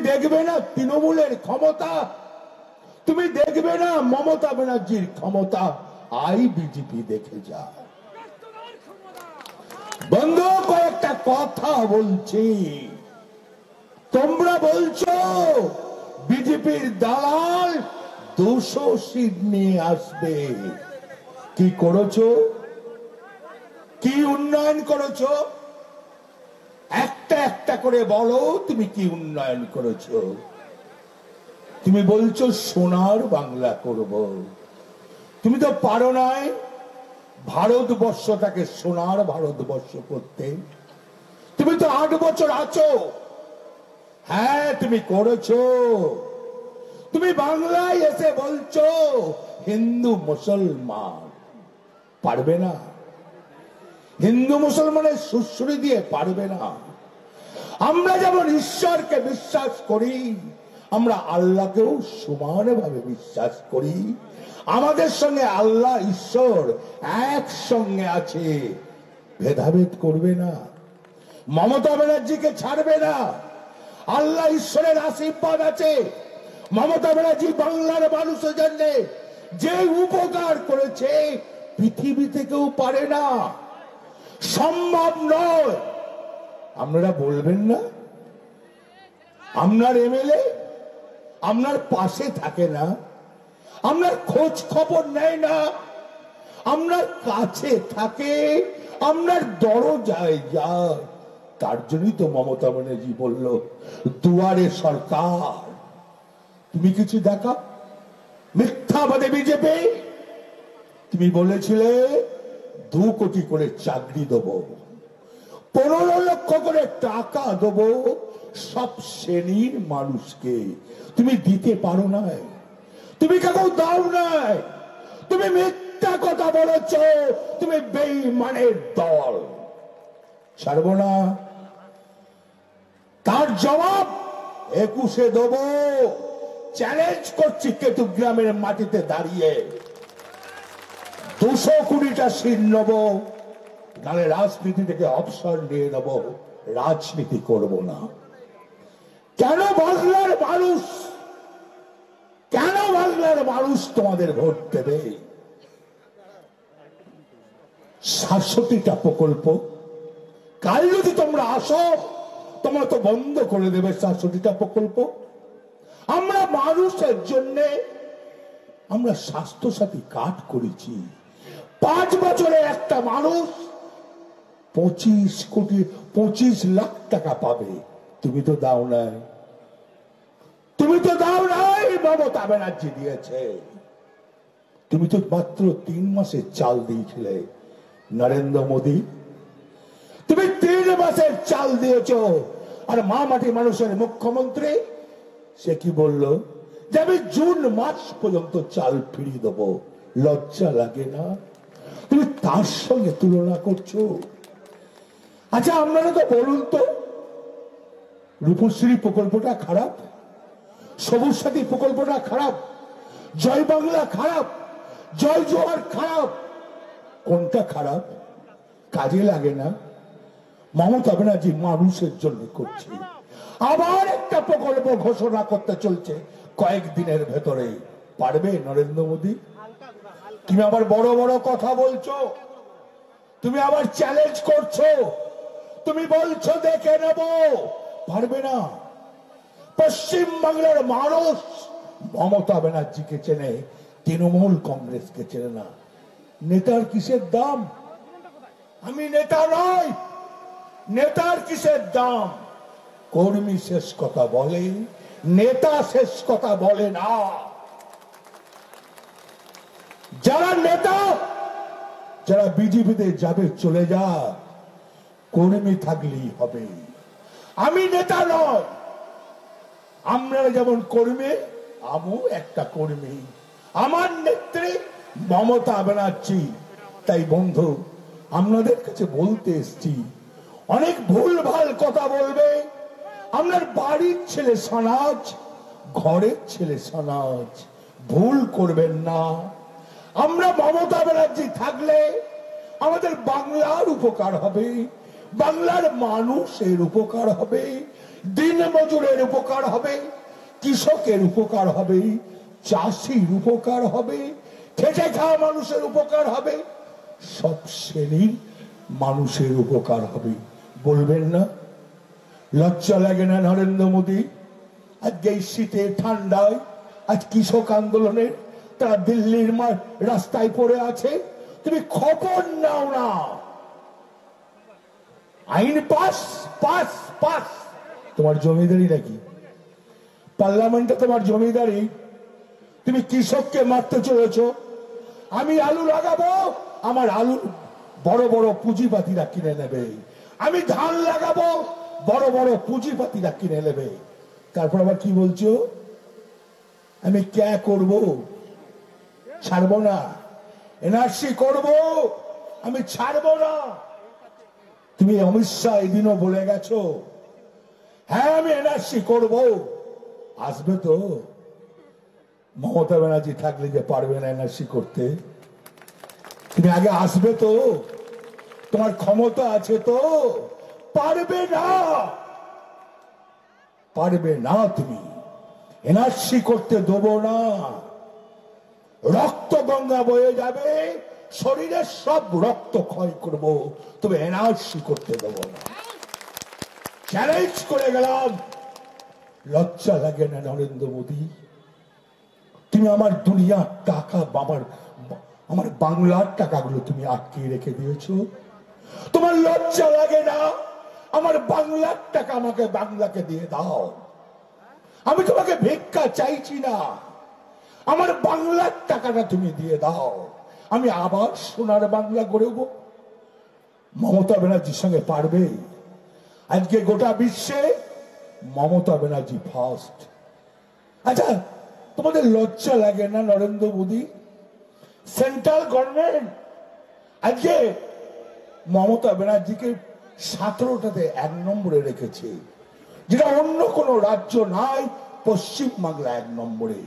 দেখবে না তৃণমূলের ক্ষমতা, তুমি দেখবে না মমতা ব্যানার্জির ক্ষমতা, আই বিজেপি দেখে যা। বন্ধু, কয়েকটা কথা বলছি। তোমরা বলছো বিজেপির দালাল 200 সিট নিয়ে আসবে। কি করেছো? কি উন্নয়ন করেছো? একটা একটা করে বলো, তুমি কি উন্নয়ন করেছো? তুমি বলছো সোনার বাংলা করব। তুমি তো পারো নাই ভারতবর্ষটাকে সোনার ভারতবর্ষ করতে। তুমি তো 8 বছর আছো। হ্যাঁ, তুমি করেছো। তুমি বাংলায় এসে বলছো হিন্দু মুসলমান। পারবে না। হিন্দু মুসলমানের সুশ্রী দিয়ে পারবে না। আমরা যেমন ঈশ্বরকে বিশ্বাস করি, আমরা আল্লাহকেও সমানভাবে বিশ্বাস করি। আমাদের সঙ্গে আল্লাহ ঈশ্বর একসঙ্গে আছে, ভেদাভেদ করবে না। মমতা ব্যানার্জিকে ছাড়বে না। আল্লাহ ঈশ্বরের আশীর্বাদ আছে। মমতা ব্যানার্জি বাংলার মানুষের জন্য যে উপকার করেছে পৃথিবীতে কেউ পারে না, সম্ভব নয়। আপনারা বলবেন না আপনার এমএলএ আপনার পাশে থাকে না, আপনার খোঁজ খবর নেয় না, আপনার কাছে থাকে, আপনার দরজায় যায়। তার জন্যই তো মমতা ব্যানার্জি বলল দুয়ারে সরকার। তুমি কিছু দেখা মিথ্যাবাদী বিজেপি। তুমি বলেছিলে 2 কোটি করে চাকরি দেবো, 15 লক্ষ করে টাকা দেবো সব শ্রেণীর মানুষকে। তুমি দিতে পারো নাই, তুমি কাউকে দাও নাই। তুমি মিথ্যা কথা বলেছ, তুমি বেঈমানের দল। ছাড়বো না। তার জবাব 21-এ দেবো। চ্যালেঞ্জ করছি কেতুগ্রামের মাটিতে দাঁড়িয়ে 200 কোটিটা সিট নেব, নাহলে রাজনীতি থেকে অবসর নিয়ে নেব, রাজনীতি করব না। কেন বাংলার মানুষ, কেন বাংলার মানুষ তোমাদের ভোট দেবে? 67টা প্রকল্প কাল যদি তোমরা আসো, তোমরা তো বন্ধ করে দেবে 67টা প্রকল্প। আমরা মানুষের জন্য আমরা স্বাস্থ্যসাথী কার্ড করেছি। 5 বছরে একটা মানুষ 25 লাখ টাকা পাবে। তুমি তো দাও নাই, তুমি তো দাও নাই। মমতা ব্যানার্জি দিয়েছে। তুমি তো মাত্র 3 মাসের চাল দিয়েছিলে নরেন্দ্র মোদী। তুমি 3 মাসের চাল দিয়েছ। আর মা মাটি মানুষের মুখ্যমন্ত্রী সে কি বলল যে আমি জুন মাস পর্যন্ত চাল ফিরিয়ে দেবো। লজ্জা লাগে না? তুমি তার সঙ্গে তুলনা করছো। আচ্ছা, আপনারা তো বলুন তো, রূপশ্রী প্রকল্পটা খারাপ, সবুজ সাথী প্রকল্পটা খারাপ, জয় বাংলা খারাপ, জয় জোহার খারাপ? কোনটা খারাপ? কাজে লাগে না। মমতা ব্যানার্জি মানুষের জন্য করছে। আবার একটা প্রকল্প ঘোষণা করতে চলছে কয়েকদিনের ভেতরে। পারবে নরেন্দ্র মোদী? তুমি আবার বড় বড় কথা বলছো, তুমি আবার চ্যালেঞ্জ করছো, তুমি বলছো দেখে নেব। পারবে না। পশ্চিম বাংলার মানুষ মমতা ব্যানার্জিকে চেনে, তৃণমূল কংগ্রেসকে চেনে না। নেতার কিসের দাম? আমি নেতা নই। নেতার কিসের দাম? কর্মী শেষ কথা বলে, নেতা শেষ কথা বলে না। যারা নেতা, যারা বিজেপিতে যাবে চলে যা, কর্মী থাকলেই হবে। আমি নেতা নয়। আমরা যেমন কর্মী, আমিও একটা কর্মী। আমার নেত্রী মমতা ব্যানার্জি। তাই বন্ধু, আপনাদের কাছে বলতে এসছি, অনেক ভুল ভাল কথা বলবে। আপনার বাড়ির ছেলে সনাজ, ঘরের ছেলে সনাজ, ভুল করবেন না। আমরা মমতা ব্যানার্জি থাকলে আমাদের বাংলার উপকার হবে, বাংলার মানুষের উপকার হবে। দিন মজুরের উপকার হবে, কৃষকের উপকার হবে, চাষির উপকার হবে, খেটে খাওয়া মানুষের উপকার হবে, সব শ্রেণীর মানুষের উপকার হবে। বলবেন না? লজ্জা লাগে না নরেন্দ্র মোদী? আজকে এই শীতে ঠান্ডায় আজ কৃষক আন্দোলনের তারা দিল্লির রাস্তায় পড়ে আছে, তুমি খবর নাও না? আইন পাস পাস পাস, তোমার জমিদারি নাকি? পার্লামেন্টে তোমার জমিদারি? তুমি কৃষককে মারতে চলেছ। আমি আলু লাগাবো, আমার আলু বড় বড় পুঁজিপাতিরা কিনে নেবে। আমি ধান লাগাবো, বড় বড় পুঁজিপাতিরা কিনে নেবে। তারপর আবার কি বলছো? আমি কে করব, ছাড়বো না। এনআরসি করব, আমি ছাড়বো না। তুমি অমিত শাহ এদিনও বলে গেছো, হ্যাঁ আমি এনআরসি করব। আসবে তো? মমতা ব্যানার্জি থাকলে যে পারবে না এনআরসি করতে? তুমি আগে আসবে তো? তোমার ক্ষমতা আছে তো? পারবে না, পারবে না। তুমি এনআরসি করতে দেবো না। রক্ত গঙ্গা বয়ে যাবে, শরীরের সব রক্ত ক্ষয় করব, তবে এনআরসি করতে দেবো না। চ্যালেঞ্জ করে গেলাম। লজ্জা লাগে না নরেন্দ্র মোদী? তুমি আমার দুনিয়ার টাকা, আমার বাংলার টাকাগুলো তুমি আটকে রেখে দিয়েছো। তোমার লজ্জা লাগে না? আমার বাংলার টাকা আমাকে বাংলাকে দিয়ে দাও। আমি তোমাকে ভিক্ষা চাইছি না, আমার বাংলার টাকাটা তুমি দিয়ে দাও। আমি আবার সোনার বাংলা গড়ব। মমতা ব্যানার্জির সঙ্গে পারবে? আজকে গোটা বিশ্বে মমতা ব্যানার্জি ফার্স্ট। আচ্ছা, তোমাদের লজ্জা লাগে না নরেন্দ্র মোদী? সেন্ট্রাল গভর্নমেন্ট আজকে মমতা ব্যানার্জিকে 17টাতে 1 নম্বরে রেখেছে, যেটা অন্য কোন রাজ্য নাই। পশ্চিম বাংলা 1 নম্বরে।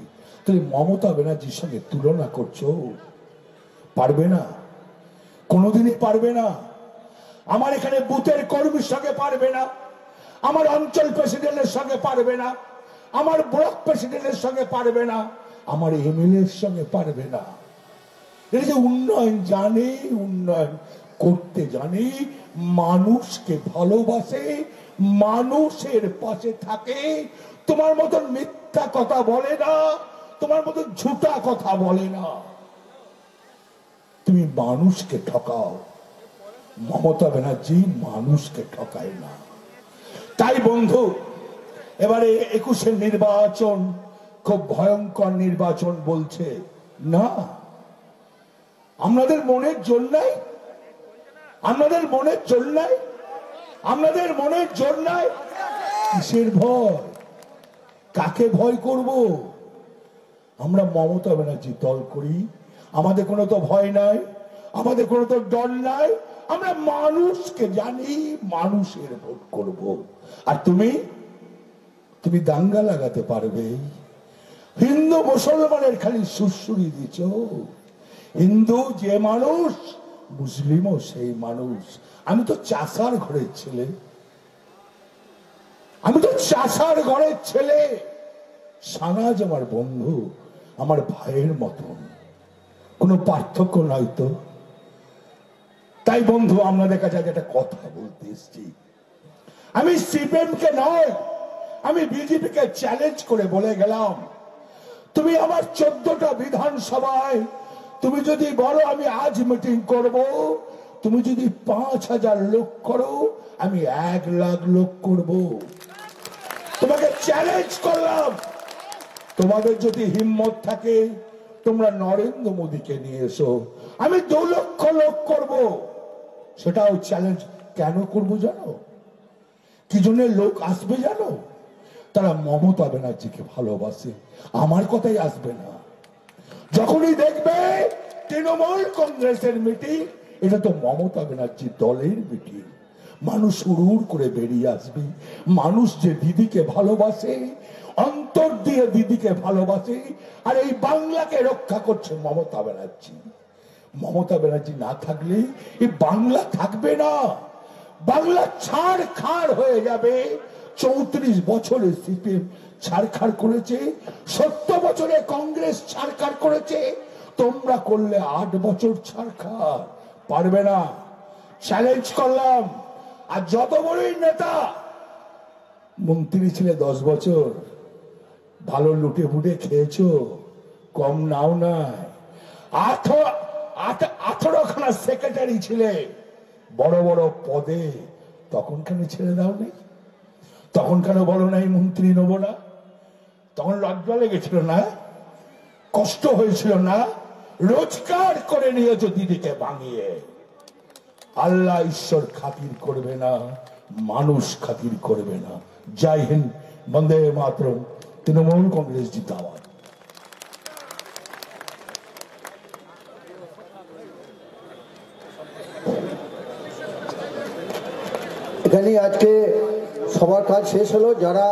তুমি মমতা ব্যানার্জির সঙ্গে তুলনা করছো? পারবে না, কোনোদিনই পারবে না। আমার এখানে বুথের কর্মীর সঙ্গে পারবে না, আমার অঞ্চল প্রেসিডেন্টের সঙ্গে পারবে না, আমার ব্লক প্রেসিডেন্টের সঙ্গে পারবে না, আমার এমএলএ এর সঙ্গে পারবে না। এটা যে উন্নয়ন জানে, উন্নয়ন করতে জানে, মানুষকে ভালোবাসে, মানুষের পাশে থাকে, তোমার মতন মিথ্যা কথা বলে না, তোমার মতন ঝুটা কথা বলে না। তুমি মানুষকে ঠকাও, মমতা ব্যানার্জি মানুষকে ঠকায় না। তাই বন্ধু, এবারে 21-এর নির্বাচন খুব ভয়ঙ্কর নির্বাচন বলছে না। আপনাদের মনের জোর নাই, আপনাদের মনের জোর নাই, আপনাদের মনের জোর নাই। কিসের ভয়? কাকে ভয় করব? আমরা মমতা ব্যানার্জি দল করি, আমাদের কোনো তো ভয় নাই, আমাদের কোনো তো ডর নাই। আমরা মানুষকে জানি, মানুষের ভোট করব। আর তুমি তুমি দাঙ্গা লাগাতে পারবে? হিন্দু মুসলমানের খালি সুরসুরি দিচ্ছ। হিন্দু যে মানুষ, মুসলিমও সেই মানুষ। আমি তো চাষার ঘরের ছেলে, আমি তো চাষার ঘরের ছেলে। সানাজ আমার বন্ধু, আমার ভাইয়ের মতন, কোনো পার্থক্য নাই তো। তাই বন্ধু, আপনাদের কাছে একটা কথা বলতে এসছি। আমি সিপিএম কে নয়, আমি বিজেপি কে চ্যালেঞ্জ করে বলে গেলাম, তুমি আমার 14টা বিধানসভায় তুমি যদি বলো আমি আজ মিটিং করব, তুমি যদি 5000 লোক করো, আমি 1 লাখ লোক করব। তোমাকে চ্যালেঞ্জ করলাম। তোমাদের যদি হিম্মত থাকে, তোমরা নরেন্দ্র মোদীকে নিয়ে এসো, আমি 2 লক্ষ লোক করব। সেটাও চ্যালেঞ্জ। কেন করব জানো? কি জন্য লোক আসবে জানো? তারা মমতা ব্যানার্জিকে ভালোবাসে, আমার কথাই আসবে না। যখনই দেখবে তৃণমূল কংগ্রেসের মিটিং, এটা তো মমতা ব্যানার্জি দলের মিটিং, মানুষ উড়ুর করে বেরিয়ে আসবে। মানুষ যে দিদিকে ভালোবাসে, অন্তর দিয়ে দিদিকে ভালোবাসে, আর এই বাংলাকে রক্ষা করছে মমতা ব্যানার্জি। মমতা ব্যানার্জি না থাকলে এই বাংলা থাকবে না। বাংলা ছাড় খাড় হয়ে যাবে, 34 বছরে সিপিএম ছাড়খাড় করেছে, 70 বছরে কংগ্রেস ছাড়খাড় করেছে, তোমরা করলে 8 বছর ছাড়খাড়। পারবে না, চ্যালেঞ্জ করলাম। আর যত বড়ই নেতা, মন্ত্রী ছিলে 10 বছর, ভালো লুটে ফুটে খেয়েছো, কম নাও নাই। 18খানা সেক্রেটারি ছিলে বড় বড় পদে, তখন কেন ছেড়ে দাও নেই? তখন কেন বলো নাই মন্ত্রী নেব না? তখন লজ্জা লেগেছিল না? কষ্ট হয়েছিল না? রোজগার করে নিয়েছো দিদিকে ভাঙিয়ে। আল্লাহ ঈশ্বর খাতির করবে না, মানুষ খাতির করবে না। জয় হিন্দ, বন্দে মাতরম, তৃণমূল কংগ্রেস জিন্দাবাদ। এখানেই আজকে সবার কাজ শেষ হলো। যারা